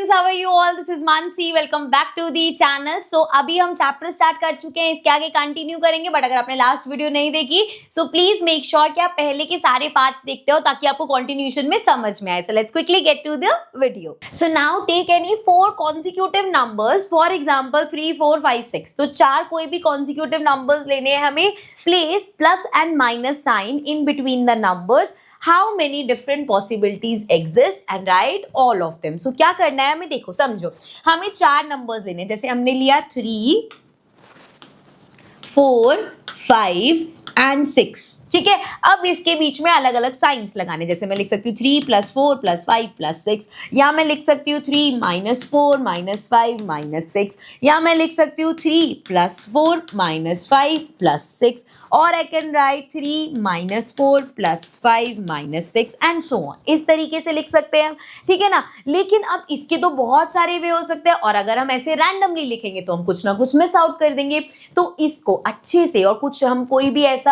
Friends, how are you all? This is Mansi, welcome back to the channel. So अभी हम chapter start कर चुके हैं, इसके आगे कंटिन्यू करेंगे, बट अगर आपने लास्ट वीडियो नहीं देखी सो प्लीज मेक श्योर कि आप पहले के सारे पार्ट्स देखते हो ताकि आपको कंटिन्यूएशन में समझ में आए। So let's quickly get to the video. So now take any 4 consecutive numbers, for example 3, 4, 5, 6। तो 4 कोई भी consecutive numbers लेने हैं हमें। Place plus and minus sign in between the numbers. How many different possibilities exist and write all of them. So क्या करना है हमें, देखो समझो, हमें 4 नंबर्स लेने हैं। जैसे हमने लिया 3, 4, 5 एंड 6, ठीक है। अब इसके बीच में अलग अलग साइंस लगाने, जैसे मैं लिख सकती हूँ 3 + 4 + 5 + 6, या मैं लिख सकती हूँ 3 - 4 - 5 - 6, या मैं लिख सकती हूँ 3 + 4 - 5 + 6, और I can write 3 - 4 + 5 - 6 and so on. इस तरीके से लिख सकते हैं हम, ठीक है ना। लेकिन अब इसके तो बहुत सारे वे हो सकते हैं, और अगर हम ऐसे रैंडमली लिखेंगे तो हम कुछ ना कुछ मिस आउट कर देंगे। तो इसको अच्छे से, और कुछ हम कोई भी ऐसा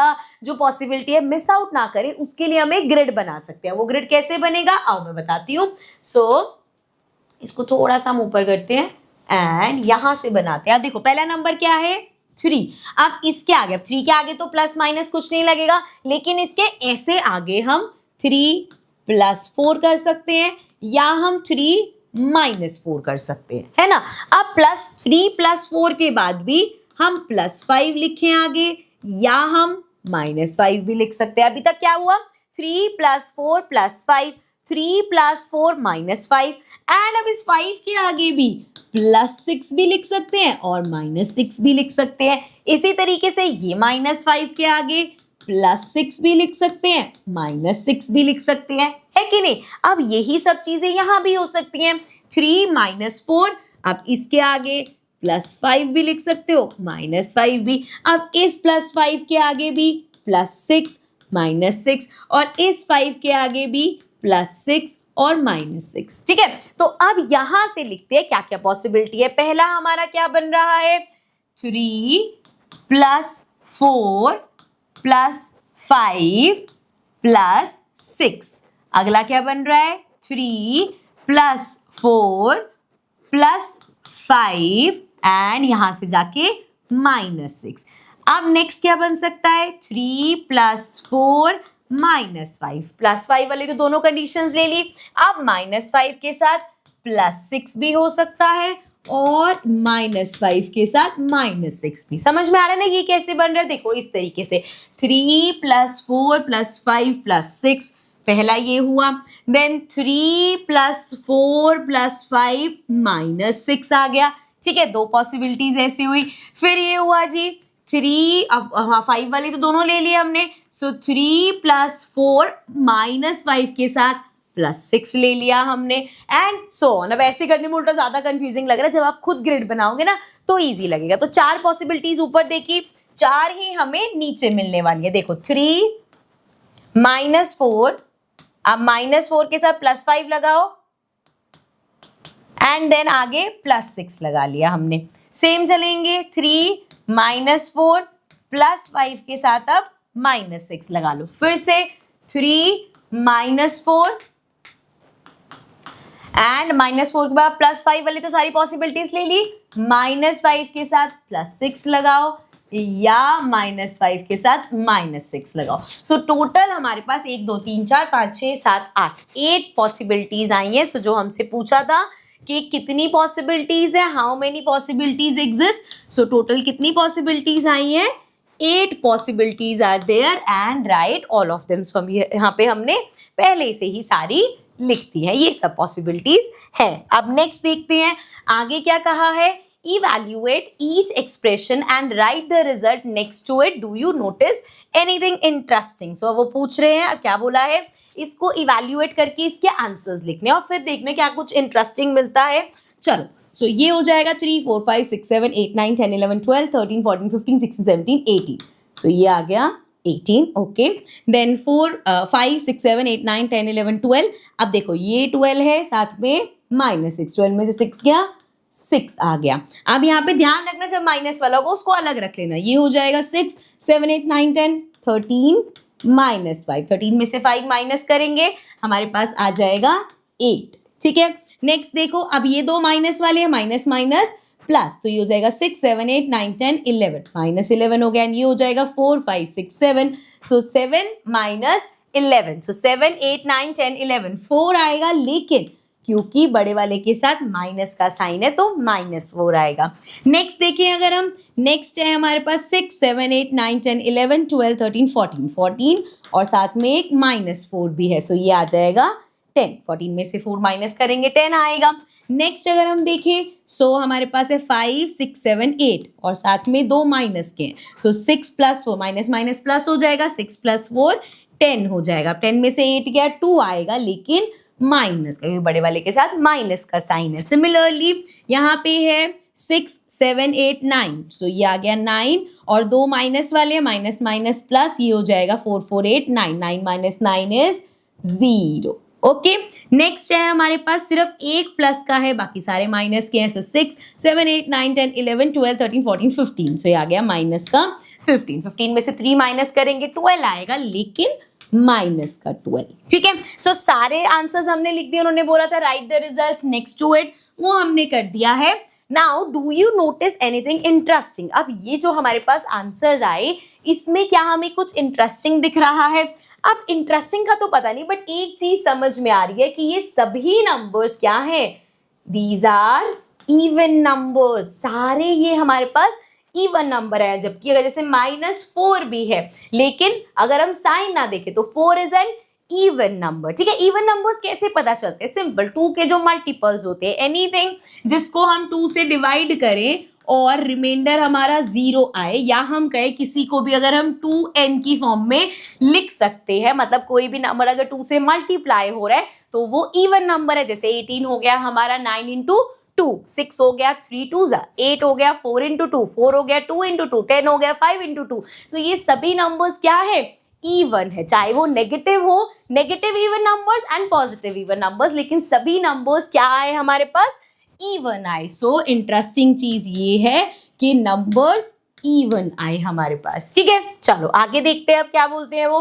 जो पॉसिबिलिटी है मिस आउट ना करें, उसके लिए हम एक ग्रिड बना सकते हैं। वो ग्रिड कैसे बनेगा आओ मैं बताती हूँ। सो इसको थोड़ा सा हम ऊपर करते हैं एंड यहां से बनाते हैं। अब देखो पहला नंबर क्या है 3। अब इसके आगे, अब 3 के आगे तो प्लस माइनस कुछ नहीं लगेगा, लेकिन इसके ऐसे आगे हम 3 + 4 कर सकते हैं, या हम 3 - 4 कर सकते हैं, है ना। अब +3 + 4 के बाद भी हम +5 लिखें आगे, या हम -5 भी लिख सकते हैं। अभी तक क्या हुआ, 3 + 4 + 5, 3 + 4 -5, एंड अब इस 5 के आगे भी +6 भी लिख सकते हैं और -6 भी लिख सकते हैं। इसी तरीके से ये -5 के आगे +6 भी लिख सकते हैं, -6 भी लिख सकते हैं, है कि नहीं। अब यही सब चीजें यहां भी हो सकती हैं। 3 - 4, अब इसके आगे +5 भी लिख सकते हो, -5 भी। अब इस +5 के आगे भी +6 -6, और इस 5 के आगे भी +6 और -6, ठीक है। तो अब यहां से लिखते हैं क्या क्या पॉसिबिलिटी है। पहला हमारा क्या बन रहा है, 3 + 4 + 5 + 6। अगला क्या बन रहा है, 3 + 4 + 5 एंड यहां से जाके -6। अब नेक्स्ट क्या बन सकता है, 3 + 4 -5, +5 वाले तो दोनों कंडीशंस ले ली। अब -5 के साथ +6 भी हो सकता है, और -5 के साथ -6 भी। समझ में आ रहा है ना ये कैसे बन रहा है, देखो इस तरीके से 3 + 4 + 5 + 6, पहला ये हुआ। देन 3 + 4 + 5 -6 आ गया, ठीक है। 2 पॉसिबिलिटीज ऐसी हुई। फिर ये हुआ जी 3, अब हाँ 5 वाली तो दोनों ले लिए हमने। सो 3 + 4 -5 के साथ +6 ले लिया हमने, एंड सो ऑन। अब ऐसे करने में उल्टा ज्यादा कंफ्यूजिंग लग रहा है, जब आप खुद ग्रिड बनाओगे ना तो इजी लगेगा। तो 4 पॉसिबिलिटीज ऊपर देखी, 4 ही हमें नीचे मिलने वाली है। देखो 3 - 4, अब -4 के साथ +5 लगाओ, एंड देन आगे +6 लगा लिया हमने। सेम चलेंगे 3 - 4 + 5 के साथ अब -6 लगा लो। फिर से 3 - 4 एंड -4 के बाद +5 वाली तो सारी पॉसिबिलिटीज ले ली, -5 के साथ +6 लगाओ, या -5 के साथ -6 लगाओ। सो टोटल हमारे पास 1 2 3 4 5 6 7 8 पॉसिबिलिटीज आई हैं। सो जो हमसे पूछा था कि कितनी पॉसिबिलिटीज है, how many possibilities exist, so total कितनी पॉसिबिलिटीज आई हैं, 8 possibilities are there and write all of them. So यहाँ पे हमने पहले से ही सारी लिख दी है, ये सब पॉसिबिलिटीज है। अब नेक्स्ट देखते हैं आगे क्या कहा है, evaluate each expression and write the result next to it, do you notice anything interesting. So वो पूछ रहे हैं क्या बोला है, इसको इवैल्यूएट करके इसके आंसर्स लिखने और फिर देखने क्या कुछ इंटरेस्टिंग मिलता है। चलो सो ये हो जाएगा 3 4 5 6 7 8 9 10 11 12 13 14 15 16 17 18। सो ये आ गया 18, ओके। देन 5 6 7 8 9 10 11 12। अब देखो ये 12 है, साथ में -6, 12 में से 6 गया, 6 आ गया। अब यहाँ पे ध्यान रखना जब माइनस वाला होगा उसको अलग रख लेना। ये हो जाएगा 6 7 8 9 10 13 -5, 13 में से 5 माइनस करेंगे हमारे पास आ जाएगा 8, ठीक है। नेक्स्ट देखो, अब ये दो माइनस वाले हैं, माइनस माइनस प्लस, तो ये हो जाएगा 6 7 8 9 10 11, माइनस 11 हो गया, एंड ये हो जाएगा 4 5 6 7, सो 7 माइनस 11, सो 7 8 9 10 11 4 आएगा, लेकिन क्योंकि बड़े वाले के साथ माइनस का साइन है तो -4 आएगा। नेक्स्ट देखें, अगर हम नेक्स्ट है हमारे पास 6 7 8 9 10 11 12 13 14 14 और साथ में एक -4 भी है, सो ये आ जाएगा 10, 14 में से 4 माइनस करेंगे 10 आएगा। नेक्स्ट अगर हम देखें, सो हमारे पास है 5 6 7 8 और साथ में दो माइनस के, सो 6 + 4 माइनस माइनस प्लस हो जाएगा, 6 + 4 10 हो जाएगा, 10 में से 8 गया 2 आएगा, लेकिन माइनस का, बड़े वाले के साथ माइनस का साइन है। सिमिलरली यहाँ पे है 6 7 8 9, सो ये आ गया 9 और दो माइनस वाले, माइनस माइनस प्लस, ये हो जाएगा 4 4 8 9, 9 - 9 इज 0। ओके, नेक्स्ट है हमारे पास सिर्फ एक प्लस का है, बाकी सारे माइनस के हैं, सो 6 7 8 9 10 11 12 13 14 15, सो ये आ गया माइनस का 15, 15 में से 3 माइनस करेंगे 12 आएगा, लेकिन माइनस का 12। ठीक है, सो सारे आंसर्स हमने लिख दिए, उन्होंने बोला था write the results next to it, वो हमने कर दिया है। Now do you notice anything interesting? अब ये जो हमारे पास आंसर्स आए, इसमें क्या हमें कुछ इंटरेस्टिंग दिख रहा है? अब इंटरेस्टिंग का तो पता नहीं, बट एक चीज समझ में आ रही है कि ये सभी नंबर्स क्या है, दीज आर इवन नंबर्स, सारे ये हमारे पास इवन नंबर है, जबकि अगर जैसे -4 भी है, लेकिन अगर हम साइन ना देखें तो 4 इज एन इवन नंबर। ठीक है, इवन नंबर्स कैसे पता चलते हैं? सिंपल, 2 के जो मल्टीपल्स होते हैं, एनीथिंग जिसको हम 2 से डिवाइड करें और रिमाइंडर हमारा 0 आए, या हम कहें किसी को भी अगर हम 2n की फॉर्म में लिख सकते हैं, मतलब कोई भी नंबर अगर 2 से मल्टीप्लाई हो रहा है तो वो इवन नंबर है। जैसे 18 हो गया हमारा 9 × 2, 6 हो गया 3 2 8 हो गया 4 × 2, 4 हो गया 2 × 2, 10 हो गया 5 × 2। सो ये सभी नंबर्स क्या है, इवन है, चाहे वो नेगेटिव हो, negative even numbers and positive even numbers, लेकिन सभी नंबर्स क्या आए हमारे पास, इवन आए। सो इंटरेस्टिंग चीज ये है कि नंबर्स इवन आए हमारे पास। ठीक है, चलो आगे देखते हैं अब क्या बोलते हैं वो।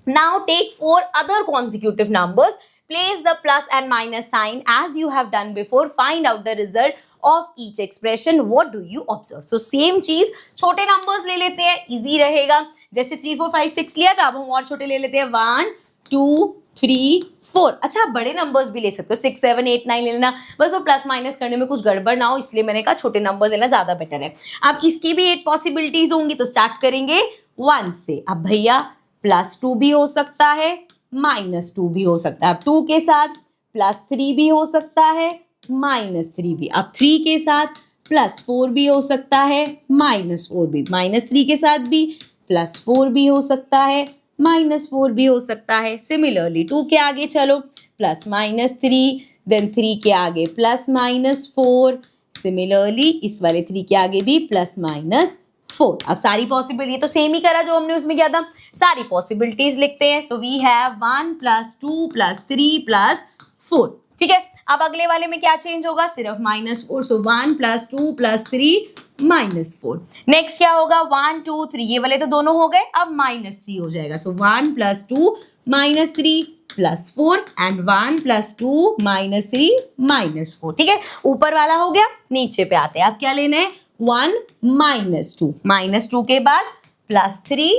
Now take 4 other consecutive numbers, place the plus and minus sign as you have done before, find out the result of each expression, what do you observe? So same चीज, छोटे नंबर्स ले लेते हैं, इजी रहेगा। जैसे 3 4 5 6 लिया था, अब हम और छोटे ले लेते हैं, 1 2 3 4। अच्छा, आप बड़े नंबर्स भी ले सकते हो, 6 7 8 9 ले लेना, बस वो प्लस माइनस करने में कुछ गड़बड़ ना हो, इसलिए मैंने कहा छोटे नंबर्स लेना ज्यादा बेटर है। अब इसकी भी 8 पॉसिबिलिटीज होंगी, तो स्टार्ट करेंगे 1 से। अब भैया +2 भी हो सकता है, -2 भी हो सकता है। अब 2 के साथ +3 भी हो सकता है, -3 भी। अब 3 के साथ +4 भी हो सकता है, -4 भी। -3 के साथ भी +4 भी हो सकता है, -4 भी हो सकता है। सिमिलरली 2 के आगे चलो, +-3, देन 3 के आगे +-4, सिमिलरली इस वाले 3 के आगे भी +-4। अब सारी पॉसिबिलिटी तो सेम ही करा जो हमने उसमें किया था, सारी पॉसिबिलिटीज लिखते हैं। So we have 1 +2 +3 +4। ठीक है, अब अगले वाले में क्या चेंज होगा, सिर्फ -4, सो 1 +2 +3 -4। नेक्स्ट क्या होगा, 1 2 3, ये वाले तो दोनों हो गए, अब -3 हो जाएगा। सो 1 +2 -3 +4 एंड 1 +2 -3 -4। ठीक है, ऊपर वाला हो गया, नीचे पे आते हैं। अब क्या लेना है, 1 -2, -2 के बाद +3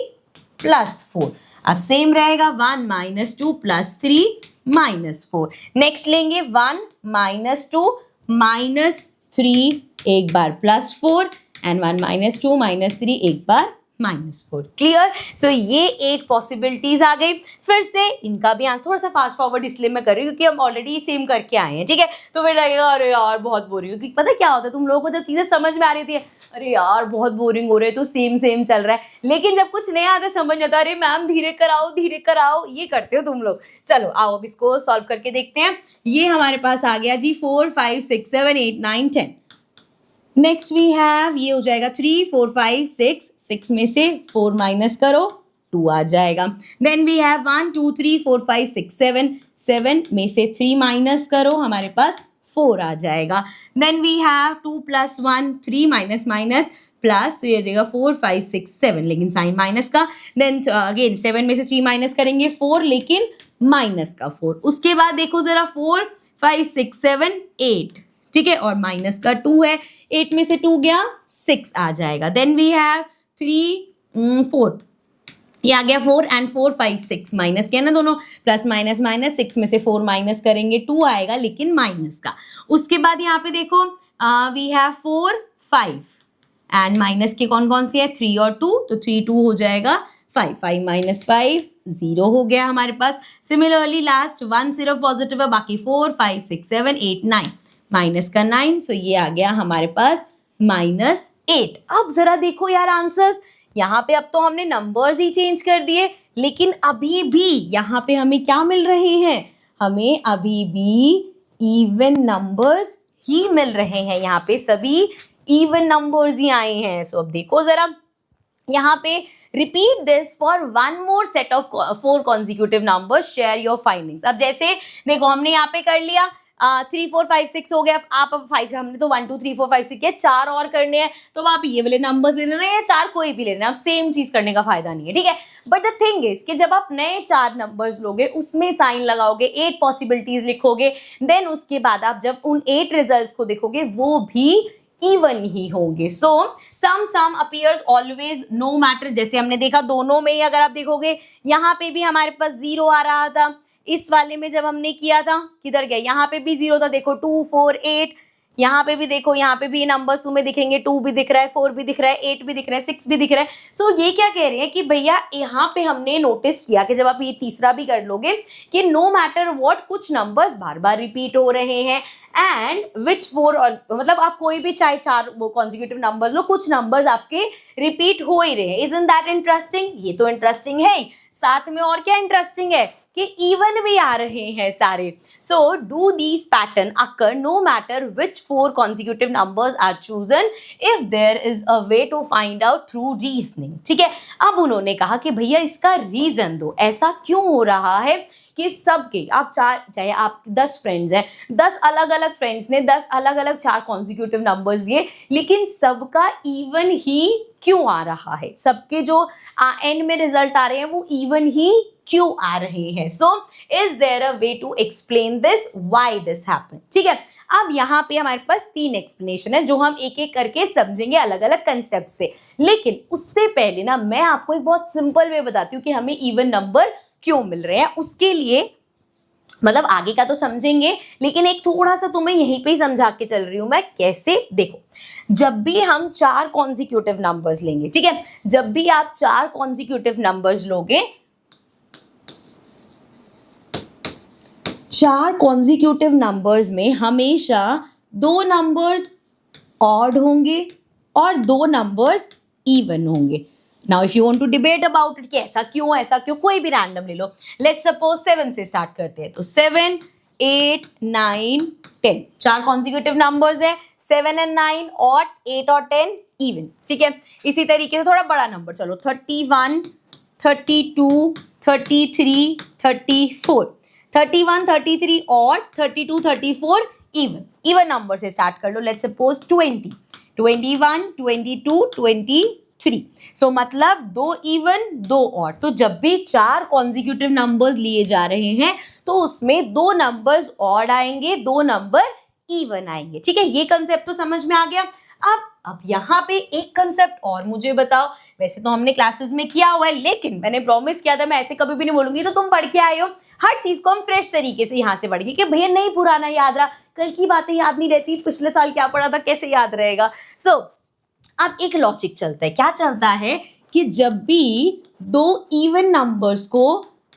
+4। अब सेम रहेगा, 1 -2 +3 -4। नेक्स्ट लेंगे 1 -2 -3 एक बार +4 एंड 1 -2 -3 एक बार -4। क्लियर? सो ये 8 पॉसिबिलिटीज आ गई। फिर से इनका भी आंसर थोड़ा सा फास्ट फॉरवर्ड इसलिए मैं कर रही हूँ क्योंकि हम ऑलरेडी सेम करके आए हैं। ठीक है, तो फिर लगेगा अरे यार बहुत बोरिंग, क्योंकि पता क्या होता है, तुम लोगों को जब चीजें समझ में आ रही थी, अरे यार बहुत बोरिंग हो रहे, तो सेम चल रहा है, लेकिन जब कुछ नया आता है समझ आता है, अरे मैम धीरे कराओ, ये करते हो तुम लोग। चलो आओ अब इसको सॉल्व करके देखते हैं। ये हमारे पास आ गया जी 4 5 6 7 8 9 10। नेक्स्ट वी हैव, ये हो जाएगा 3 4 5 6, 6 में से 4 माइनस करो 2 आ जाएगा। देन वी हैव 1 2 3 4 5 6 7, 7 में से 3 माइनस करो, हमारे पास 4 आ जाएगा। Then we have 2 + 1 3 minus plus, तो ये हो जाएगा 4 5 6 7, लेकिन साइन माइनस का। देन अगेन 7 में से 3 माइनस करेंगे 4, लेकिन माइनस का 4। उसके बाद देखो जरा 4 5 6 7 8, ठीक है, और माइनस का 2 है, 8 में से 2 गया 6 आ जाएगा। देन वी हैव 3 4, ये आ गया 4 एंड 4 5 6, माइनस किया ना दोनों, प्लस माइनस माइनस, 6 में से 4 माइनस करेंगे 2 आएगा लेकिन माइनस का। उसके बाद यहाँ पे देखो वी हैव 4 5 एंड माइनस के कौन कौन से है 3 और 2, तो 3 2 हो जाएगा 5, 5 माइनस 5 0 हो गया हमारे पास। सिमिलरली लास्ट 1 सिर्फ पॉजिटिव है, बाकी 4 5 6 7 8 9, माइनस का 9, सो ये आ गया हमारे पास -8। अब जरा देखो यार आंसर्स, यहाँ पे अब तो हमने नंबर्स ही चेंज कर दिए, लेकिन अभी भी यहाँ पे हमें क्या मिल रहे हैं, हमें अभी भी इवन नंबर्स ही मिल रहे हैं। यहाँ पे सभी इवन नंबर्स ही आए हैं। सो अब देखो जरा, यहाँ पे repeat this for one more set of 4 consecutive numbers, share your findings. अब जैसे देखो हमने यहाँ पे कर लिया 3 4 5 6 हो गया, आप अब 5 हमने तो 1 2 3 4 5 6 किया, 4 और करने हैं, तो आप ये वाले नंबर्स ले लेना या 4 कोई भी ले लेना, अब सेम चीज करने का फायदा नहीं है, ठीक है। बट द थिंग इज कि जब आप नए 4 नंबर्स लोगे, उसमें साइन लगाओगे, 8 पॉसिबिलिटीज लिखोगे, देन उसके बाद आप जब उन 8 रिजल्ट्स को देखोगे वो भी इवन ही होंगे। सो सम अपीयर्स ऑलवेज नो मैटर, जैसे हमने देखा दोनों में ही, अगर आप देखोगे यहाँ पे भी हमारे पास 0 आ रहा था, इस वाले में जब हमने किया था किधर गया, यहाँ पे भी 0 था, देखो 2 4 8, यहाँ पे भी देखो, यहाँ पे भी नंबर्स तुम्हें दिखेंगे, 2 भी दिख रहा है, 4 भी दिख रहा है, 8 भी दिख रहा है, 6 भी दिख रहा है। सो ये क्या कह रहे हैं कि भैया यहाँ पे हमने नोटिस किया कि जब आप ये तीसरा भी कर लोगे कि नो मैटर व्हाट, कुछ नंबर्स बार बार रिपीट हो रहे हैं, एंड विच 4, और मतलब आप कोई भी चाहे 4 वो कॉन्जिक्यूटिव नंबर्स लो, कुछ नंबर्स आपके रिपीट हो ही रहे हैं। Isn't that interesting? ये तो इंटरेस्टिंग है ही, साथ में और क्या इंटरेस्टिंग है कि इवन भी आ रहे हैं सारे। So do these pattern occur no matter which 4 consecutive numbers are chosen if there is a way to find out through reasoning, ठीक है। अब उन्होंने कहा कि भैया इसका रीजन दो, ऐसा क्यों हो रहा है कि सबके, आप चाहे आप 10 फ्रेंड्स हैं, 10 अलग अलग फ्रेंड्स ने 10 अलग अलग 4 consecutive numbers लिए, लेकिन सबका इवन ही क्यों आ रहा है, सबके जो एंड में रिजल्ट आ रहे हैं वो इवन ही क्यों आ रहे हैं। So is there a way to explain this, why this happen, ठीक है। अब यहाँ पे हमारे पास 3 एक्सप्लेनेशन है जो हम एक एक करके समझेंगे अलग अलग कंसेप्ट से, लेकिन उससे पहले ना मैं आपको एक बहुत सिंपल वे बताती हूँ कि हमें इवन नंबर क्यों मिल रहे हैं। उसके लिए मतलब आगे का तो समझेंगे, लेकिन एक थोड़ा सा तुम्हें यहीं पे ही समझा के चल रही हूं मैं कैसे। देखो, जब भी हम 4 कॉन्जिक्यूटिव नंबर्स लेंगे, ठीक है, जब भी आप 4 कॉन्जिक्यूटिव नंबर्स लोगे, 4 कॉन्जिक्यूटिव नंबर्स में हमेशा 2 नंबर्स ऑड होंगे और 2 नंबर्स इवन होंगे। Now if you want to debate about it कि ऐसा क्यों, कोई भी रैंडम ले लो, लेट्स सपोज 7 से स्टार्ट करते हैं, तो 7 8 9 10 4 कॉन्जिक्यूटिव नंबर्स है, 7 एंड 9 ऑड, 8 और 10 इवन, ठीक है। इसी तरीके से थोड़ा बड़ा नंबर चलो, 31 32 33 34, 31 33 ऑड, 32 34 इवन नंबर से स्टार्ट कर लो, लेट्स सपोज 20 21 22 23। सो मतलब 2 इवन 2 ऑड, तो जब भी 4 कॉन्जिक्यूटिव नंबर्स लिए जा रहे हैं तो उसमें 2 नंबर्स ऑड आएंगे, 2 नंबर इवन आएंगे, ठीक है। ये कंसेप्ट तो समझ में आ गया। अब यहाँ पे एक कंसेप्ट और मुझे बताओ, वैसे तो हमने क्लासेस में किया हुआ है, लेकिन मैंने प्रॉमिस किया था मैं ऐसे कभी भी नहीं बोलूंगी, तो तुम पढ़ के आए हो, हर चीज को हम फ्रेश तरीके से यहाँ से पढ़ेंगे कि भैया नहीं पुराना याद रहा, कल की बातें याद नहीं रहती, पिछले साल क्या पढ़ा था कैसे याद रहेगा। सो अब एक लॉजिक चलता है, क्या चलता है कि जब भी 2 इवन नंबर्स को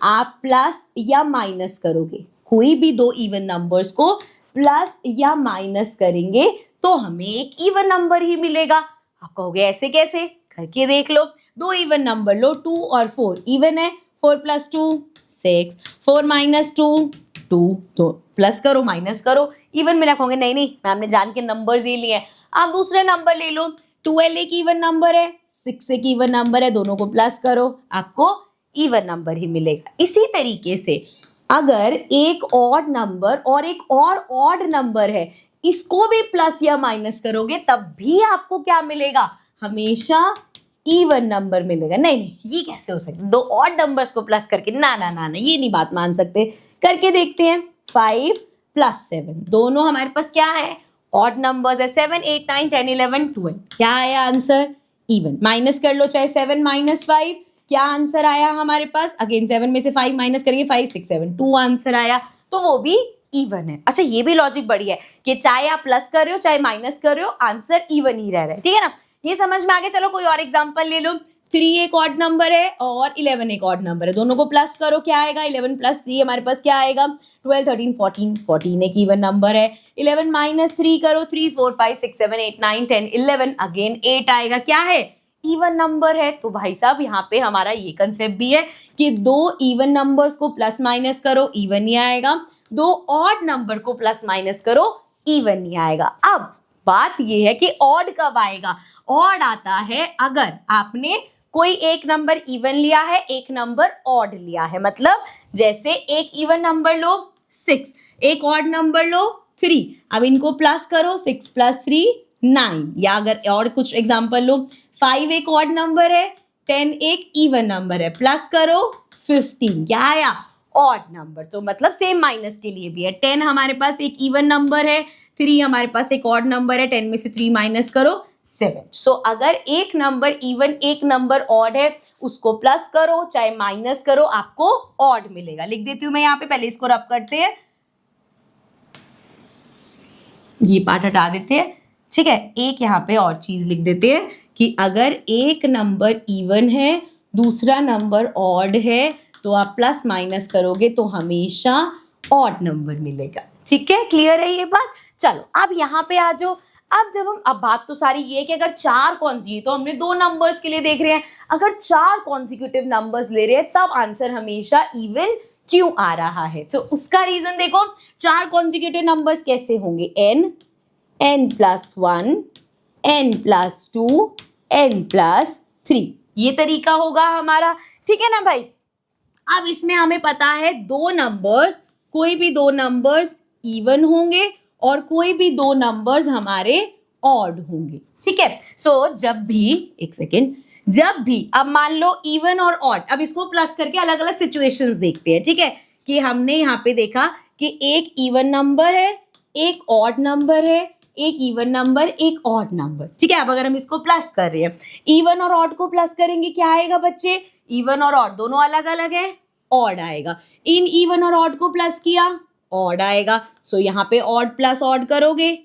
आप प्लस या माइनस करोगे, कोई भी 2 इवन नंबर्स को प्लस या माइनस करेंगे तो हमें एक इवन नंबर ही मिलेगा। आप कहोगे ऐसे कैसे, करके देख लो। 2 इवन नंबर लो, 2 और 4 इवन है, 4 + 2 6, 4 - 2 2, तो प्लस करो माइनस करो इवन में रखोगे। नहीं मैम ने जान के नंबर्स ही लिए। आप दूसरे नंबर ले लो, 12 एक इवन नंबर है, 6 एक इवन नंबर है, दोनों को प्लस करो, आपको इवन नंबर ही मिलेगा। इसी तरीके से अगर एक ऑड नंबर और एक और ऑड नंबर है, इसको भी प्लस या माइनस करोगे तब भी आपको क्या मिलेगा, हमेशा इवन नंबर मिलेगा। नहीं ये कैसे हो सकता है, 2 ऑड नंबर्स को प्लस करके, ना ये नहीं बात मान सकते। करके देखते हैं, 5 +7, दोनों हमारे पास क्या है, ऑड नंबर्स है, 7, 8, 9, 10, 11, 12, क्या आया आंसर, इवन। माइनस कर लो चाहे 7 - 5, क्या आंसर आया हमारे पास, अगेन 7 में से 5 माइनस करेंगे, 5, 6, 7, 2 आंसर आया, तो वो भी इवन है। अच्छा, ये भी लॉजिक बढ़िया है कि चाहे आप प्लस कर रहे हो चाहे माइनस कर रहे हो, आंसर इवन ही रह रहा है, ठीक है ना, ये समझ में आ गया। चलो कोई और एग्जांपल ले लो। 3 एक ऑड नंबर है और 11 एक ऑड नंबर है, दोनों को प्लस करो, क्या आएगा, 11 + 3 हमारे पास क्या आएगा, 12, 13, 14, 14 एक इवन नंबर है, 11 - 3 करो, 3, 4, 5, 6, 7, 8, 9, 10, 11, अगेन 8 आएगा, क्या है, इवन नंबर है। तो भाई साहब यहाँ पे हमारा ये कंसेप्ट भी है कि दो इवन नंबर्स को प्लस माइनस करो, इवन ही आएगा, दो ऑड नंबर को प्लस माइनस करो, इवन नहीं आएगा। अब बात ये है कि ऑड कब आएगा, ऑड आता है अगर आपने कोई एक नंबर इवन लिया है, एक नंबर ऑड लिया है, मतलब जैसे एक इवन नंबर लो 6, एक ऑड नंबर लो 3, अब इनको प्लस करो, 6 + 3 9, या अगर और कुछ एग्जांपल लो, 5 एक ऑड नंबर है, 10 एक इवन नंबर है, प्लस करो 15, क्या आया, ऑड नंबर। तो मतलब सेम माइनस के लिए भी है, 10 हमारे पास एक इवन नंबर है, 3 हमारे पास एक ऑड नंबर है, 10 में से 3 माइनस करो 7। सो अगर एक नंबर इवन एक नंबर ऑड है, उसको प्लस करो चाहे माइनस करो, आपको ऑड मिलेगा। लिख देती हूं मैं यहाँ पे, पहले इसको रब करते हैं, ये पार्ट हटा देते हैं, ठीक है। एक यहाँ पे और चीज लिख देते हैं कि अगर एक नंबर इवन है, दूसरा नंबर ऑड है, तो आप प्लस माइनस करोगे तो हमेशा ऑड नंबर मिलेगा, ठीक है, क्लियर है ये बात। चलो अब यहाँ पे आ जाओ। अब जब हम, अब बात तो सारी ये है कि अगर चार तो हमने दो नंबर्स के लिए देख रहे हैं, अगर 4 कॉन्जिक्यूटिव नंबर्स ले रहे हैं तब आंसर हमेशा इवन क्यों आ रहा है, तो उसका रीजन देखो, 4 कॉन्जिक्यूटिव नंबर्स कैसे होंगे, n+1, n+2, n+3, ये तरीका होगा हमारा, ठीक है ना भाई। अब इसमें हमें पता है दो नंबर्स, कोई भी दो नंबर्स इवन होंगे और कोई भी दो नंबर्स हमारे ऑड होंगे, ठीक है। सो जब भी, एक सेकेंड, जब भी अब मान लो इवन और ऑड, अब इसको प्लस करके अलग अलग सिचुएशंस देखते हैं, ठीक है, कि हमने यहाँ पे देखा कि एक इवन नंबर है, एक ऑड नंबर है, एक इवन नंबर, एक ऑड नंबर, ठीक है। अब अगर हम इसको प्लस कर रहे हैं, इवन और ऑड को प्लस करेंगे, क्या आएगा बच्चे, इवन और ऑड दोनों अलग अलग है, ऑड आएगा। इन इवन और ऑड को प्लस किया, ऑड आएगा। सो यहाँ पे ऑड प्लस ऑड करोगे,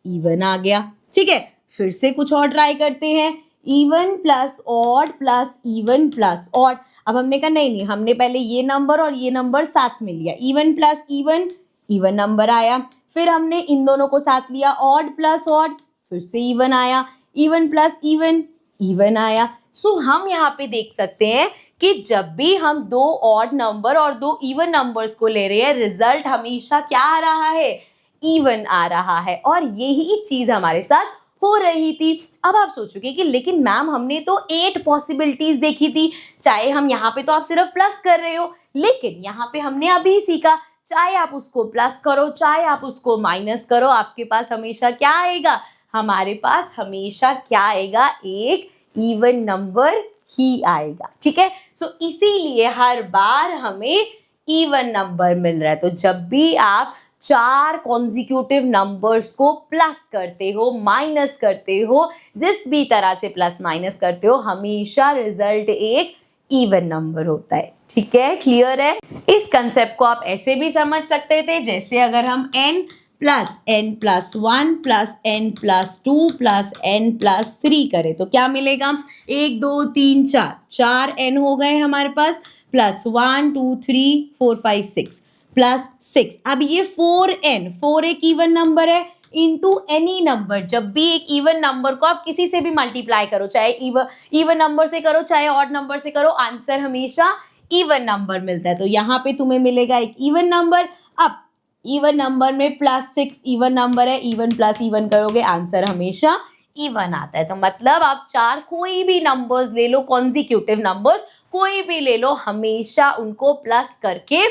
इवन आ गया, ठीक है। फिर से कुछ और ट्राई करते हैं, even plus odd plus even plus odd. अब हमने कहा नहीं, हमने पहले ये नंबर और ये नंबर साथ में लिया, even plus even, even number आया। फिर हमने इन दोनों को साथ लिया, ऑड प्लस ऑड, फिर से इवन आया, इवन प्लस इवन, इवन आया। सो हम यहाँ पे देख सकते हैं कि जब भी हम दो ऑड नंबर और दो इवन नंबर्स को ले रहे हैं, रिजल्ट हमेशा क्या आ रहा है, इवन आ रहा है। और यही चीज हमारे साथ हो रही थी। अब आप सोचोगे कि लेकिन मैम हमने तो 8 पॉसिबिलिटीज देखी थी, चाहे हम यहाँ पे तो आप सिर्फ प्लस कर रहे हो, लेकिन यहाँ पे हमने अभी सीखा, चाहे आप उसको प्लस करो चाहे आप उसको माइनस करो, आपके पास हमेशा क्या आएगा, हमारे पास हमेशा क्या आएगा, एक इवन नंबर ही आएगा, ठीक है। सो इसीलिए हर बार हमें इवन नंबर मिल रहा है। तो जब भी आप 4 कॉन्जिक्यूटिव नंबर्स को प्लस करते हो, माइनस करते हो, जिस भी तरह से प्लस माइनस करते हो, हमेशा रिजल्ट एक इवन नंबर होता है, ठीक है, क्लियर है। इस कंसेप्ट को आप ऐसे भी समझ सकते थे, जैसे अगर हम n+n+1 +n+2 +n+3 करें तो क्या मिलेगा, 1 2 3 4 n हो गए हमारे पास, +1 2 3 4 5 6 +6। अब ये 4 एक इवन नंबर है, इनटू एनी नंबर, जब भी एक इवन नंबर को आप किसी से भी मल्टीप्लाई करो, चाहे इवन नंबर से करो चाहे ऑड नंबर से करो, आंसर हमेशा इवन नंबर मिलता है। तो यहाँ पे तुम्हें मिलेगा एक इवन नंबर। अब इवन नंबर में +6 इवन नंबर है, इवन प्लस इवन करोगे, आंसर हमेशा इवन आता है। तो मतलब आप 4 कोई भी नंबर्स ले लो, कॉन्जिक्यूटिव नंबर्स कोई भी ले लो, हमेशा उनको प्लस करके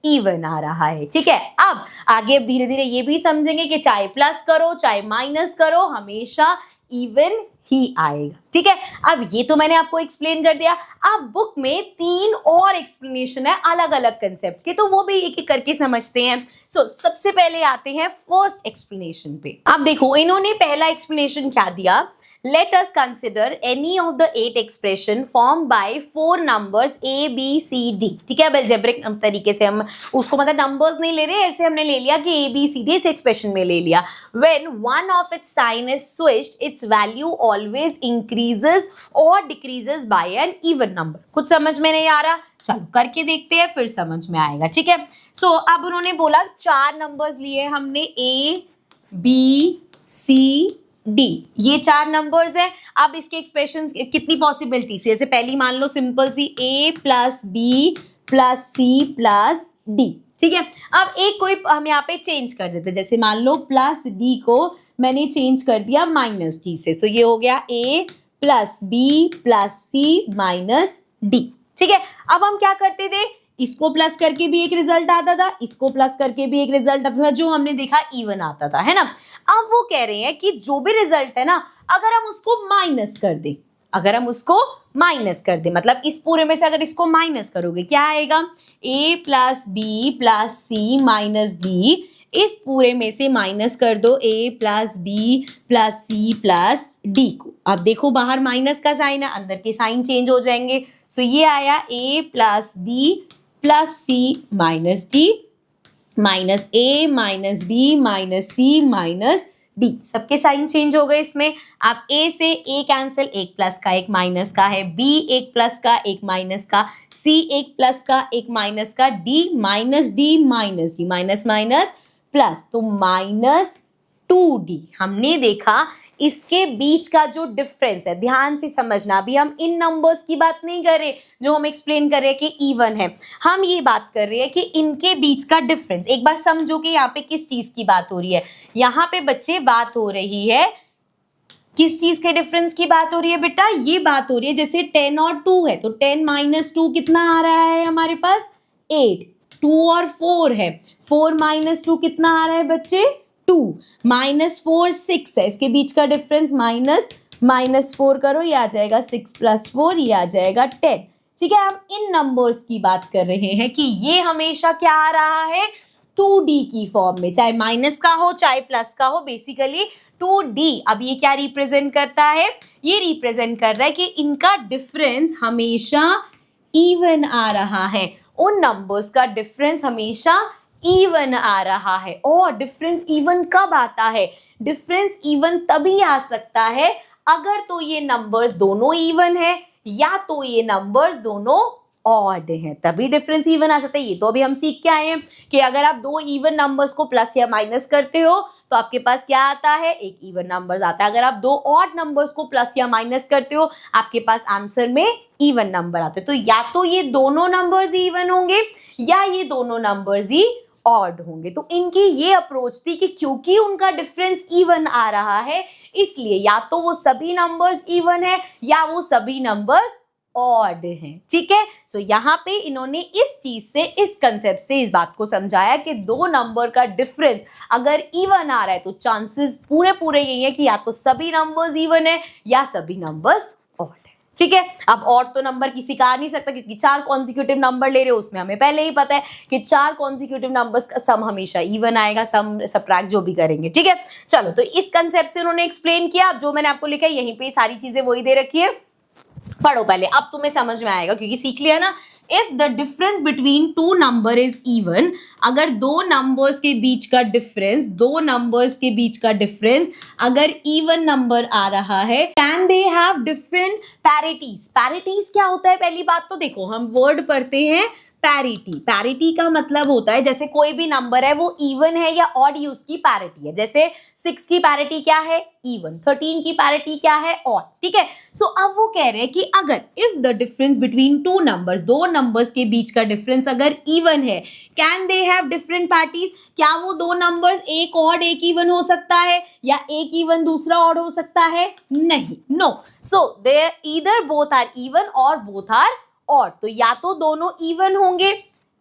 इवन आ रहा है, ठीक है। अब आगे धीरे धीरे ये भी समझेंगे कि चाहे प्लस करो चाहे माइनस करो, हमेशा इवन ही आएगा, ठीक है, अब ये तो मैंने आपको एक्सप्लेन कर दिया। अब बुक में 3 और एक्सप्लेनेशन है अलग अलग कंसेप्ट के, तो वो भी एक एक करके समझते हैं। सबसे पहले आते हैं फर्स्ट एक्सप्लेनेशन पे। अब देखो इन्होंने पहला एक्सप्लेनेशन क्या दिया, let us consider any of the 8 expression formed by 4 numbers a b c d। ठीक है, अब algebraic तरीके से हम उसको मतलब नंबर्स नहीं ले रहे, ऐसे हमने ले लिया कि a b c d इस एक्सप्रेशन में ले लिया। when one of its sign is switched, its value always increases or decreases by an even number। कुछ समझ में नहीं आ रहा, चलो करके देखते हैं फिर समझ में आएगा। ठीक है, अब उन्होंने बोला 4 नंबर्स लिए हमने, a b c डी, ये 4 नंबर्स है। अब इसके एक्सप्रेशन कितनी पॉसिबिलिटी से, जैसे पहली मान लो सिंपल सी a plus B plus C plus D. ठीक है, अब एक कोई हम यहाँ पे चेंज कर देते हैं, जैसे मान लो प्लस डी को मैंने चेंज कर दिया माइनस डी से, तो ये हो गया a plus B plus C minus D. ठीक है, अब हम क्या करते थे, इसको प्लस करके भी एक रिजल्ट आता था, इसको प्लस करके भी एक रिजल्ट आता था, जो हमने देखा इवन आता था, है ना। अब वो कह रहे हैं कि जो भी रिजल्ट है ना, अगर हम उसको माइनस कर दें, अगर हम उसको माइनस कर दें, मतलब इस पूरे में से अगर इसको माइनस करोगे क्या आएगा, a plus B plus C minus D, इस पूरे में से माइनस कर दो a plus B plus C plus D को। अब देखो बाहर माइनस का साइन है, अंदर के साइन चेंज हो जाएंगे। ये आया a plus B plus C minus D minus a minus B minus C minus D, सबके साइन चेंज हो गए इसमें। आप a से a कैंसिल, एक प्लस का एक माइनस का है, b एक प्लस का एक माइनस का, c एक प्लस का एक माइनस का, d minus D minus D minus minus plus, तो माइनस 2d। हमने देखा इसके बीच का जो डिफरेंस है, ध्यान से समझना, अभी हम इन नंबर्स की बात नहीं कर रहे जो हम एक्सप्लेन कर रहे हैं कि इवन है, हम ये बात कर रहे हैं कि इनके बीच का डिफरेंस। एक बार समझो कि यहाँ पे किस चीज की बात हो रही है, यहाँ पे बच्चे बात हो रही है किस चीज के डिफरेंस की बात हो रही है बेटा, ये बात हो रही है जैसे 10 और 2 है, तो 10 माइनस 2 कितना आ रहा है हमारे पास 8, 2 और 4 है, 4 माइनस 2 कितना आ रहा है बच्चे 2, माइनस 4 6 है, इसके बीच का डिफरेंस माइनस 4 करो, ये आ जाएगा 6 प्लस 4, ये आ जाएगा 10। ठीक है, हम इन नंबर्स की बात कर रहे हैं कि ये हमेशा क्या आ रहा है 2D की फॉर्म में, चाहे माइनस का हो चाहे प्लस का हो, बेसिकली 2D। अब ये क्या रिप्रेजेंट करता है, ये रिप्रेजेंट कर रहा है कि इनका डिफरेंस हमेशा इवन आ रहा है, उन नंबर्स का डिफरेंस हमेशा इवन आ रहा है। और डिफरेंस इवन कब आता है, डिफरेंस इवन तभी आ सकता है अगर तो ये नंबर्स दोनों इवन है या तो ये नंबर्स दोनों ऑड हैं, तभी डिफरेंस इवन आ सकता है। ये तो अभी हम सीख के आए हैं कि अगर आप 2 इवन नंबर्स को प्लस या माइनस करते हो तो आपके पास क्या आता है, एक इवन नंबर्स आता है। अगर आप 2 ऑड नंबर्स को प्लस या माइनस करते हो आपके पास आंसर में इवन नंबर आते हैं। तो या तो ये दोनों नंबर्स इवन होंगे या ये दोनों नंबर्स ही ऑड होंगे। तो इनकी ये अप्रोच थी कि क्योंकि उनका डिफरेंस इवन आ रहा है इसलिए या तो वो सभी नंबर्स इवन है या वो सभी नंबर्स ऑड हैं। ठीक है, यहाँ पे इन्होंने इस चीज से, इस कंसेप्ट से इस बात को समझाया कि 2 नंबर का डिफरेंस अगर इवन आ रहा है तो चांसेस पूरे यही है कि या तो सभी नंबर्स इवन है या सभी नंबर्स ऑड है। ठीक है, अब और तो नंबर किसी का आ नहीं सकता क्योंकि 4 कॉन्जिक्यूटिव नंबर ले रहे हो, उसमें हमें पहले ही पता है कि 4 कॉन्जिक्यूटिव नंबर्स का सम हमेशा इवन आएगा, सम सबट्रैक्ट जो भी करेंगे। ठीक है, चलो तो इस कंसेप्ट से उन्होंने एक्सप्लेन किया। अब जो मैंने आपको लिखा है यहीं पे सारी चीजें वही दे रखी है, पढ़ो पहले, अब तुम्हें समझ में आएगा क्योंकि सीख लिया ना। If the difference between 2 number is even, अगर 2 नंबर्स के बीच का डिफरेंस, 2 नंबर्स के बीच का डिफरेंस अगर इवन नंबर आ रहा है, कैन दे हैव डिफरेंट पैरिटीज। पैरिटीज क्या होता है, पहली बात तो देखो हम वर्ड पढ़ते हैं पैरिटी। पैरिटी का मतलब होता है जैसे कोई भी नंबर है वो इवन है या ऑड, ही उसकी पैरिटी है। जैसे 6 की पैरिटी क्या है, इवन। 13 की पैरिटी क्या है, ऑड। ठीक है, अब वो कह रहे हैं कि अगर if the difference between 2 numbers, 2 numbers के बीच का डिफरेंस अगर इवन है, कैन दे हैव डिफरेंट पैरिटीज, क्या वो 2 नंबर्स एक ऑड एक इवन हो सकता है या एक इवन दूसरा ऑड हो सकता है, नहीं, no. So they either both are even और बोथ आर ऑड। तो या तो दोनों इवन होंगे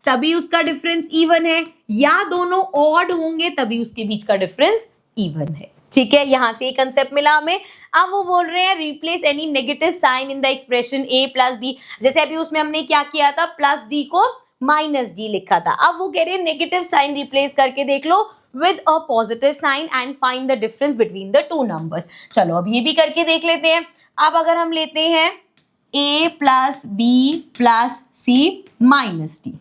तभी उसका डिफरेंस इवन है, या दोनों ऑड होंगे तभी उसके बीच का डिफरेंस इवन है। ठीक है, यहां से एक कंसेप्ट मिला हमें। अब वो बोल रहे हैं replace any negative sign in the expression a plus B. जैसे अभी उसमें हमने क्या किया था, प्लस डी को माइनस डी लिखा था। अब वो कह रहे हैं नेगेटिव साइन रिप्लेस करके देख लो with a positive sign and find the difference between the two numbers. चलो अब ये भी करके देख लेते हैं। अब अगर हम लेते हैं a plus B plus C minus D,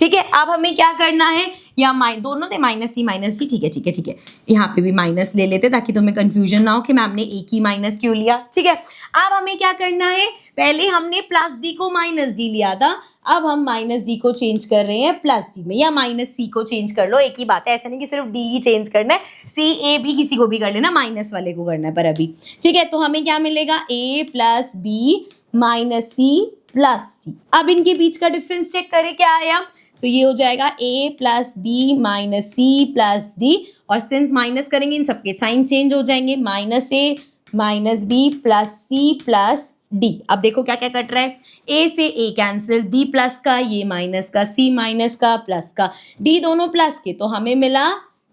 ठीक है, अब हमें क्या करना है, या दोनों थे माइनस सी माइनस डी, ठीक है ठीक है ठीक है, यहाँ पे भी माइनस ले लेते ताकि तुम्हें कंफ्यूजन ना हो कि मैम ने एक ही माइनस क्यों लिया। ठीक है, अब हमें क्या करना है, पहले हमने प्लस डी को माइनस डी लिया था, अब हम माइनस डी को चेंज कर रहे हैं प्लस डी में, या माइनस सी को चेंज कर लो, एक ही बात है, ऐसा नहीं कि सिर्फ डी ही चेंज करना है, सी ए भी किसी को भी कर लेना, माइनस वाले को करना है पर अभी। ठीक है, तो हमें क्या मिलेगा, A plus B minus C plus D. अब इनके बीच का डिफरेंस चेक करें क्या आया, सो ये हो जाएगा a plus B minus C plus D, और सिंस माइनस करेंगे इन सबके साइन चेंज हो जाएंगे, minus A minus B plus C plus D. अब देखो क्या क्या कट रहा है, a से a कैंसिल, b प्लस का, ये माइनस का, c माइनस का, प्लस का, d दोनों प्लस के, तो हमें मिला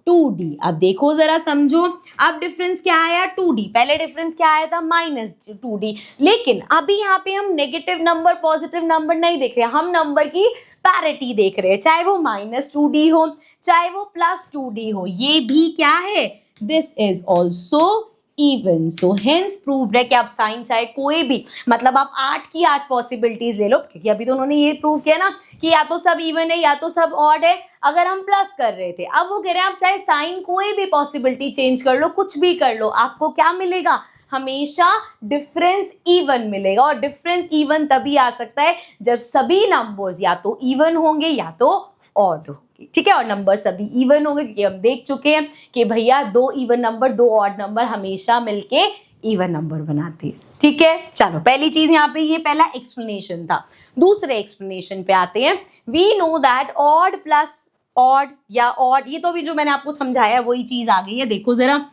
2d। अब देखो जरा समझो, अब डिफरेंस क्या आया 2d, पहले डिफरेंस क्या आया था माइनस 2d, लेकिन अभी यहाँ पे हम नेगेटिव नंबर पॉजिटिव नंबर नहीं देख रहे, हम नंबर की पैरिटी देख रहे हैं, चाहे वो माइनस 2d हो चाहे वो प्लस 2d हो, ये भी क्या है, this is also even. So hence proved है कि आप साइन चाहे कोई भी, मतलब आप 8 की 8 पॉसिबिलिटीज ले लो, क्योंकि अभी तो उन्होंने ये प्रूव किया ना कि या तो सब इवन है या तो सब ऑड है, अगर हम प्लस कर रहे थे, अब वो कह रहे हैं आप चाहे साइन कोई भी पॉसिबिलिटी चेंज कर लो, कुछ भी कर लो, आपको क्या मिलेगा, हमेशा डिफरेंस इवन मिलेगा। और डिफरेंस इवन तभी आ सकता है जब सभी नंबर्स या तो इवन होंगे या तो ऑड होंगे। ठीक है, और नंबर सभी इवन होंगे, क्योंकि हम देख चुके हैं कि भैया 2 इवन नंबर 2 ऑड नंबर हमेशा मिलके इवन नंबर बनाते हैं। ठीक है, चलो पहली चीज यहाँ पे, ये पहला एक्सप्लेनेशन था। दूसरे एक्सप्लेनेशन पे आते हैं। We know that odd plus odd या ऑड, ये तो भी जो मैंने आपको समझाया वही चीज आ गई है। देखो जरा,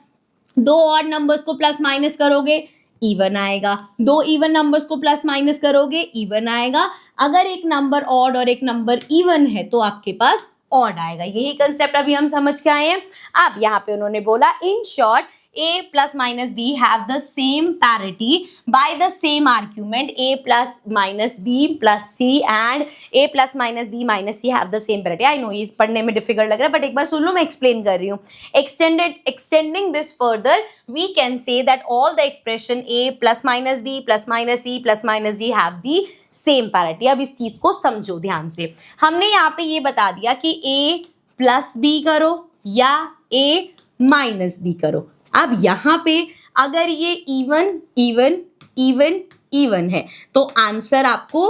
2 ऑड नंबर्स को प्लस माइनस करोगे इवन आएगा, 2 इवन नंबर्स को प्लस माइनस करोगे इवन आएगा, अगर एक नंबर ऑड और एक नंबर इवन है तो आपके पास ऑड आएगा। यही कंसेप्ट अभी हम समझ के आए हैं। अब यहाँ पे उन्होंने बोला in short a plus minus b have the same parity by the same argument, a plus minus b plus c and a plus minus b minus c have the same parity. I know ये पढ़ने में difficult लग रहा है, but एक बार सुन लो, मैं explain कर रही हूँ। Extending this further, we can say that all the expression a plus minus b plus minus c plus minus d have the same parity. अब इस चीज को समझो ध्यान से, हमने यहाँ पे ये बता दिया कि a प्लस बी करो या a माइनस बी करो। अब यहाँ पे अगर ये इवन इवन इवन इवन है तो आंसर आपको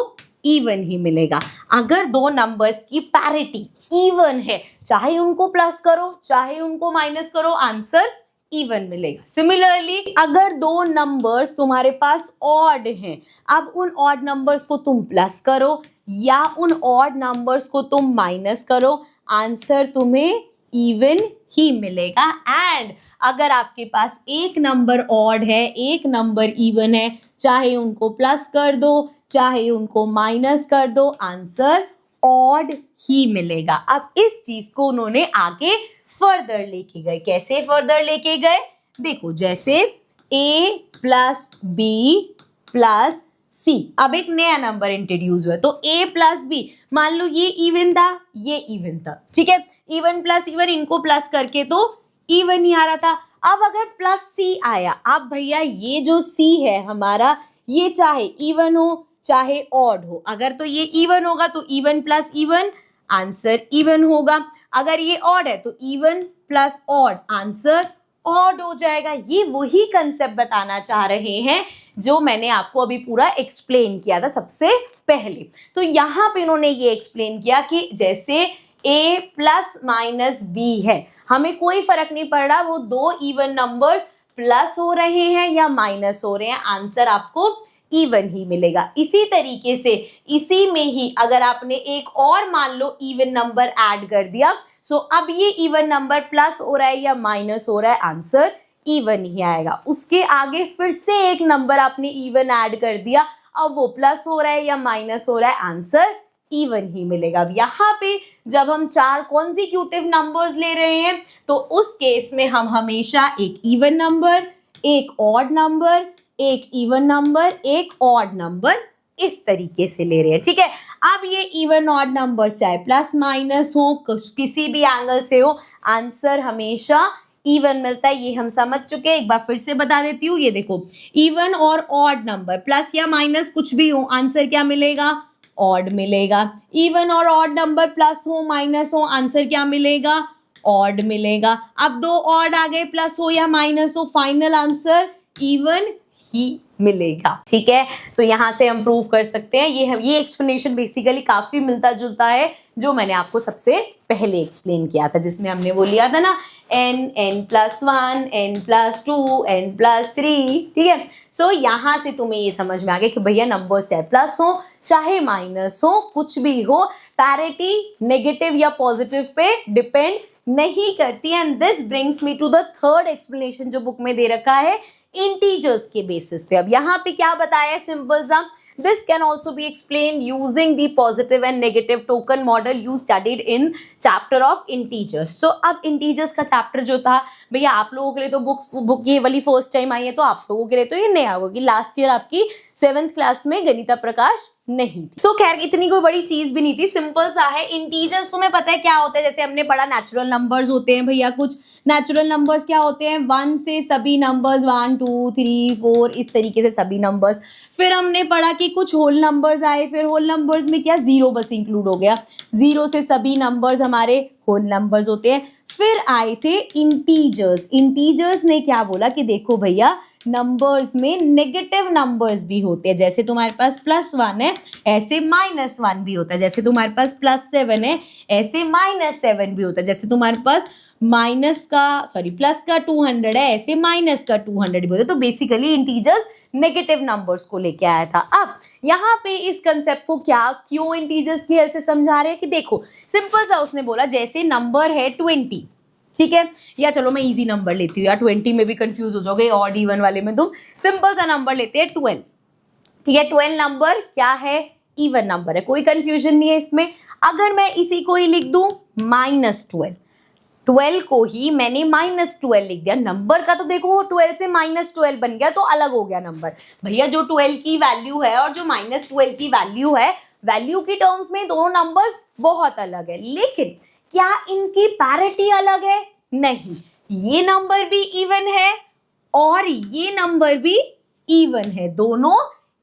इवन ही मिलेगा। अगर दो नंबर्स की पैरिटी इवन है, चाहे उनको प्लस करो चाहे उनको माइनस करो, आंसर इवन मिलेगा। सिमिलरली अगर दो नंबर्स तुम्हारे पास ऑड हैं, अब उन ऑड नंबर्स को तुम प्लस करो या उन ऑड नंबर्स को तुम माइनस करो, आंसर तुम्हें इवन ही मिलेगा। एंड अगर आपके पास एक नंबर ऑड है एक नंबर इवन है, चाहे उनको प्लस कर दो चाहे उनको माइनस कर दो, आंसर ऑड ही मिलेगा। अब इस चीज को उन्होंने आगे फर्दर लेके गए। कैसे फर्दर लेके गए, देखो जैसे a प्लस बी प्लस सी, अब एक नया नंबर इंट्रोड्यूस हुआ, तो a प्लस बी, मान लो ये इवन था ये इवन था, ठीक है, इवन प्लस इवन, इनको प्लस करके तो इवन ही आ रहा था। अब अगर प्लस सी आया, अब भैया ये जो c है हमारा, ये चाहे इवन हो चाहे ऑड हो, अगर तो ये इवन होगा तो even plus even, answer even होगा। अगर ये ऑड है तो even plus odd, answer odd हो जाएगा। ये वही कंसेप्ट बताना चाह रहे हैं जो मैंने आपको अभी पूरा एक्सप्लेन किया था सबसे पहले। तो यहाँ पे इन्होंने ये एक्सप्लेन किया कि जैसे a प्लस माइनस बी है, हमें कोई फर्क नहीं पड़ रहा वो दो इवन नंबर्स प्लस हो रहे हैं या माइनस हो रहे हैं, आंसर आपको इवन ही मिलेगा। इसी तरीके से इसी में ही अगर आपने एक और मान लो इवन नंबर ऐड कर दिया, सो अब ये इवन नंबर प्लस हो रहा है या माइनस हो रहा है, आंसर इवन ही आएगा। उसके आगे फिर से एक नंबर आपने इवन ऐड कर दिया, अब वो प्लस हो रहा है या माइनस हो रहा है, आंसर इवन ही मिलेगा। अब यहाँ पे जब हम 4 कॉन्जिक्यूटिव नंबर्स ले रहे हैं तो उस केस में हम हमेशा एक इवन नंबर, एक ऑड नंबर, एक इवन नंबर, एक ऑड नंबर इस तरीके से ले रहे हैं, ठीक है। अब ये इवन ऑड नंबर्स चाहे प्लस माइनस हो, किसी भी एंगल से हो, आंसर हमेशा इवन मिलता है। ये हम समझ चुके हैं, एक बार फिर से बता देती हूँ। ये देखो, इवन और ऑड नंबर प्लस या माइनस कुछ भी हो, आंसर क्या मिलेगा? ऑड मिलेगा। इवन और ऑड नंबर प्लस हो माइनस हो, आंसर क्या मिलेगा? ऑड मिलेगा। अब 2 ऑड आ गए, प्लस हो या माइनस हो, फाइनल आंसर इवन ही मिलेगा, ठीक है। सो यहाँ से हम प्रूव कर सकते हैं। ये एक्सप्लेनेशन बेसिकली काफी मिलता जुलता है जो मैंने आपको सबसे पहले एक्सप्लेन किया था, जिसमें हमने वो लिया था ना n+1, n+2, n+3, ठीक है। सो यहाँ से तुम्हें ये समझ में आ गया कि भैया नंबर्स चाहे प्लस हो चाहे माइनस हो, कुछ भी हो, पैरिटी नेगेटिव या पॉजिटिव पे डिपेंड नहीं करती। And this brings me to the third explanation जो बुक में दे रखा है, इंटीजर्स के बेसिस पे। अब यहाँ पे क्या बताया है, सिंपल सा, this can also be explain using the positive and negative token model you studied in chapter of integers. So अब इंटीजर्स का चैप्टर जो था भैया, आप लोगों के लिए तो बुक ये वाली फर्स्ट टाइम आई है, तो आप लोगों के लिए तो ये नया होगी। लास्ट ईयर आपकी 7th क्लास में गणिता प्रकाश नहीं थी। सो खैर इतनी कोई बड़ी चीज भी नहीं थी, सिंपल सा है। इंटीजर्स तुम्हें पता है क्या होता है, जैसे हमने पढ़ा नेचुरल नंबर्स होते हैं भैया। कुछ नेचुरल नंबर्स क्या होते हैं, 1 से सभी नंबर्स, 1 2 3 4 इस तरीके से सभी नंबर्स। फिर हमने पढ़ा कि कुछ होल नंबर्स आए, फिर होल नंबर्स में क्या, 0 बस इंक्लूड हो गया, 0 से सभी नंबर्स हमारे होल नंबर्स होते हैं। फिर आए थे इंटीजर्स। इंटीजर्स ने क्या बोला कि देखो भैया, नंबर्स में नेगेटिव नंबर्स भी होते हैं। जैसे तुम्हारे पास +1 है, ऐसे -1 भी होता है। जैसे तुम्हारे पास +7 है, ऐसे -7 भी होता है। जैसे तुम्हारे पास प्लस का 200 है, ऐसे माइनस का 200 भी होता है। तो बेसिकली इंटीजर्स नेगेटिव नंबर्स को लेके आया था। अब यहाँ पे इस कंसेप्ट को क्यों इंटीजर्स की हेल्प से समझा रहे हैं कि देखो, सिंपल सा उसने बोला, जैसे नंबर है 20, ठीक है, या चलो मैं इजी नंबर लेती हूँ यार, 20 में भी कंफ्यूज हो जाओगे ऑड इवन वाले में। तुम सिंपल सा नंबर लेते हैं 12, ठीक है। 12 नंबर क्या है, इवन नंबर है, कोई कंफ्यूजन नहीं है इसमें। अगर मैं इसी को ही लिख दूं -12, 12 को ही मैंने -12 लिख दिया, नंबर का तो देखो 12 से -12 बन गया, तो अलग हो गया नंबर। भैया जो 12 की वैल्यू है और जो -12 की वैल्यू है, वैल्यू की टर्म्स में दोनों नंबर्स बहुत अलग है, लेकिन क्या इनकी पैरिटी अलग है? नहीं, ये नंबर भी इवन है और ये नंबर भी इवन है, दोनों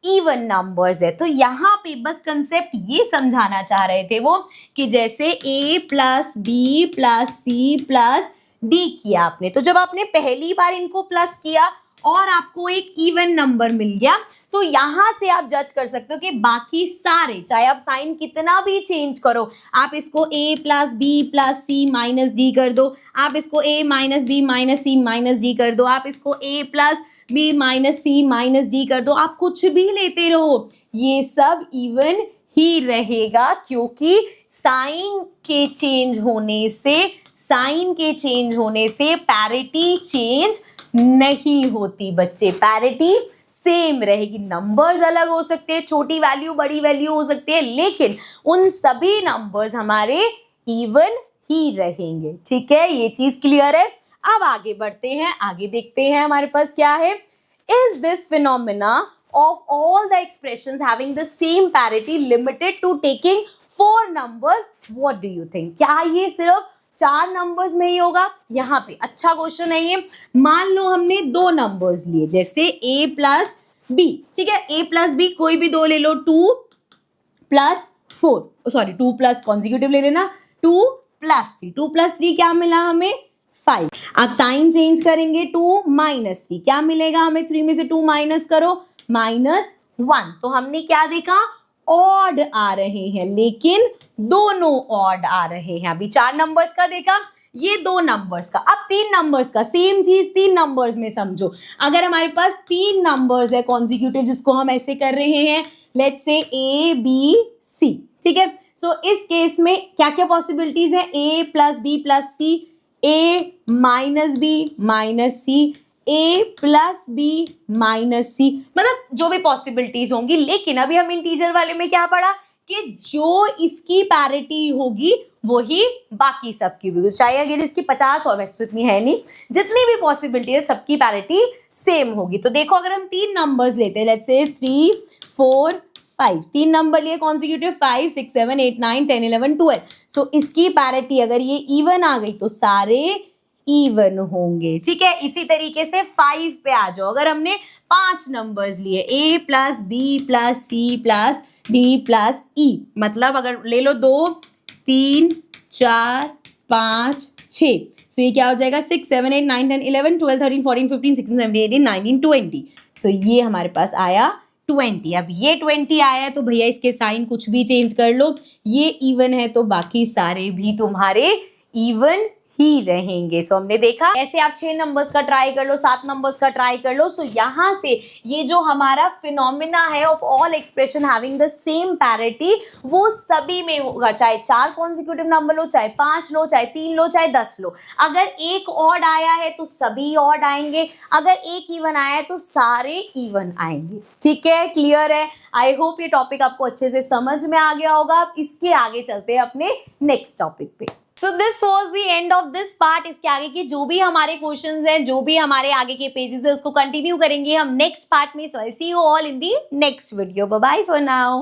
इवन नंबर्स है। तो यहाँ पे बस कंसेप्ट ये समझाना चाह रहे थे वो कि जैसे a + b + c + d किया आपने, तो जब आपने पहली बार इनको प्लस किया और आपको एक इवन नंबर मिल गया, तो यहाँ से आप जज कर सकते हो कि बाकी सारे, चाहे आप साइन कितना भी चेंज करो, आप इसको a + b + c - d कर दो, आप इसको a - b - c - d कर दो, आप इसको a + b - c - d कर दो, आप कुछ भी लेते रहो, ये सब इवन ही रहेगा, क्योंकि साइन के चेंज होने से पैरिटी चेंज नहीं होती बच्चे, पैरिटी सेम रहेगी। नंबर्स अलग हो सकते हैं, छोटी वैल्यू बड़ी वैल्यू हो सकती है, लेकिन उन सभी नंबर्स हमारे इवन ही रहेंगे, ठीक है। ये चीज क्लियर है। अब आगे बढ़ते हैं, आगे देखते हैं हमारे पास क्या है। Is this phenomena of all the expressions having the same parity limited to taking 4 numbers? What do you think? क्या ये सिर्फ 4 नंबर्स में ही होगा? यहाँ पे अच्छा क्वेश्चन है ये। मान लो हमने 2 नंबर्स लिए, जैसे a + b, ठीक है, a + b कोई भी 2 ले लो, 2 + 4, सॉरी 2 प्लस कॉन्जिक्यूटिव ले लेना, 2 + 3, 2 + 3 क्या मिला हमें, 5। आप साइन चेंज करेंगे, 2 - 3 क्या मिलेगा हमें, 3 में से 2 माइनस करो, -1। तो हमने क्या देखा, ऑड आ रहे हैं, लेकिन दोनों ऑड आ रहे हैं। अभी 4 नंबर्स का देखा, ये 2 नंबर्स का। अब 3 नंबर्स का, सेम चीज 3 नंबर्स में समझो। अगर हमारे पास 3 नंबर्स है कॉन्जिक्यूटिव, जिसको हम ऐसे कर रहे हैं, let's say a b c, ठीक है। सो इस केस में क्या क्या पॉसिबिलिटीज है, a + b + c, a - b - c, a + b - c, मतलब जो भी पॉसिबिलिटीज होंगी। लेकिन अभी हम इंटीजर वाले में क्या पढ़ा कि जो इसकी पैरिटी होगी वही बाकी सबकी भी, चाहे अगर इसकी 50 और वैसे इतनी है नहीं, जितनी भी पॉसिबिलिटी है सबकी पैरिटी सेम होगी। तो देखो अगर हम 3 नंबर्स लेते हैं, लेट्स से 3 4 5, 3 नंबर लिए कॉन्सिक्यूटिव 5 6 7 8 9 10 11 12। सो इसकी पैरिटी अगर ये इवन आ गई तो सारे इवन होंगे, ठीक है। इसी तरीके से 5 पे आ जाओ, अगर हमने 5 नंबर्स लिए a plus B plus C plus D plus E, मतलब अगर ले लो 2 3 4 5 6, सो ये क्या हो जाएगा 6 7 8 9 10 11 12 13 14 15 16 17 18 19 20। सो ये हमारे पास आया 20। अब ये 20 आया है तो भैया इसके साइन कुछ भी चेंज कर लो, ये इवन है तो बाकी सारे भी तुम्हारे इवन ही रहेंगे। सो हमने देखा ऐसे आप 6 नंबर्स का ट्राई कर लो, 7 नंबर्स का ट्राई कर लो। सो यहाँ से ये जो हमारा फिनोमिना है of all expression having the same parity, वो सभी में होगा, चाहे 4 कॉन्सिक्यूटिव नंबर लो, चाहे 5 लो, चाहे 3 लो, चाहे 10 लो। अगर एक ऑड आया है तो सभी ऑड आएंगे, अगर एक इवन आया है तो सारे इवन आएंगे, ठीक है। क्लियर है? आई होप ये टॉपिक आपको अच्छे से समझ में आ गया होगा। अब इसके आगे चलते हैं अपने नेक्स्ट टॉपिक पे। So this was the end of this part. इसके आगे के जो भी हमारे क्वेश्चंस हैं, जो भी हमारे आगे के पेजेस है, उसको कंटिन्यू करेंगे हम नेक्स्ट पार्ट में। So I see you all in the next video. Bye bye for now.